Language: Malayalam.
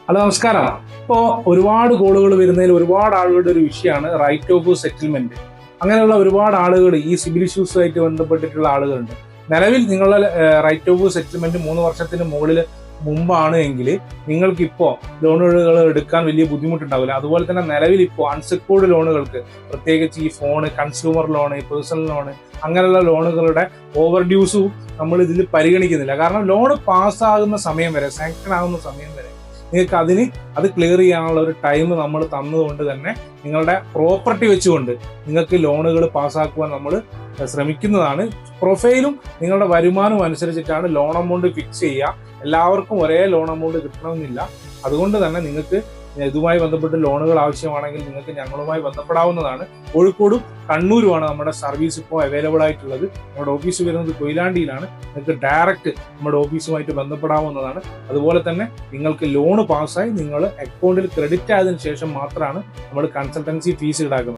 ഹലോ നമസ്കാരം. ഇപ്പോൾ ഒരുപാട് കോളുകൾ വരുന്നതിൽ ഒരുപാട് ആളുകളുടെ ഒരു വിഷയമാണ് റൈറ്റ് ഓഫ് സെറ്റിൽമെന്റ്. അങ്ങനെയുള്ള ഒരുപാട് ആളുകൾ ഈ സിവിൽ ഇഷ്യൂസുമായിട്ട് ബന്ധപ്പെട്ടിട്ടുള്ള ആളുകളുണ്ട്. നിലവിൽ നിങ്ങളുടെ റൈറ്റ് ഓഫ് സെറ്റിൽമെന്റ് 3 വർഷത്തിന് മുകളിൽ മുമ്പാണ് എങ്കിൽ നിങ്ങൾക്കിപ്പോൾ ലോണുകൾ എടുക്കാൻ വലിയ ബുദ്ധിമുട്ടുണ്ടാവില്ല. അതുപോലെ തന്നെ നിലവിൽ ഇപ്പോൾ അൺസെക്യൂർഡ് ലോണുകൾക്ക്, പ്രത്യേകിച്ച് ഈ phone, consumer loan, personal loan, അങ്ങനെയുള്ള ലോണുകളുടെ ഓവർ ഡ്യൂസും നമ്മൾ ഇതിൽ പരിഗണിക്കുന്നില്ല. കാരണം ലോണ് പാസ്സാകുന്ന സമയം വരെ, സാങ്ഷൻ ആകുന്ന സമയം വരെ നിങ്ങൾക്ക് അത് ക്ലിയർ ചെയ്യാനുള്ള ഒരു ടൈം നമ്മൾ തന്നതുകൊണ്ട് തന്നെ നിങ്ങളുടെ പ്രോപ്പർട്ടി വെച്ചുകൊണ്ട് നിങ്ങൾക്ക് ലോണുകൾ പാസ്സാക്കുവാൻ നമ്മൾ ശ്രമിക്കുന്നതാണ്. പ്രൊഫൈലും നിങ്ങളുടെ വരുമാനവും അനുസരിച്ചിട്ടാണ് ലോൺ എമൗണ്ട് ഫിക്സ് ചെയ്യുക. എല്ലാവർക്കും ഒരേ ലോൺ എമൗണ്ട് കിട്ടണമെന്നില്ല. അതുകൊണ്ട് തന്നെ നിങ്ങൾക്ക് ഇതുമായി ബന്ധപ്പെട്ട് ലോണുകൾ ആവശ്യമാണെങ്കിൽ നിങ്ങൾക്ക് ഞങ്ങളുമായി ബന്ധപ്പെടാവുന്നതാണ്. കോഴിക്കോടും കണ്ണൂരുമാണ് നമ്മുടെ സർവീസ് ഇപ്പോൾ അവൈലബിൾ ആയിട്ടുള്ളത്. നമ്മുടെ ഓഫീസ് വരുന്നത് കൊയിലാണ്ടിയിലാണ്. നിങ്ങൾക്ക് ഡയറക്റ്റ് നമ്മുടെ ഓഫീസുമായിട്ട് ബന്ധപ്പെടാവുന്നതാണ്. അതുപോലെ തന്നെ നിങ്ങൾക്ക് ലോൺ പാസ്സായി നിങ്ങൾ അക്കൗണ്ടിൽ ക്രെഡിറ്റ് ആയതിനു ശേഷം മാത്രമാണ് നമ്മൾ കൺസൾട്ടൻസി ഫീസ് ഈടാക്കുന്നത്.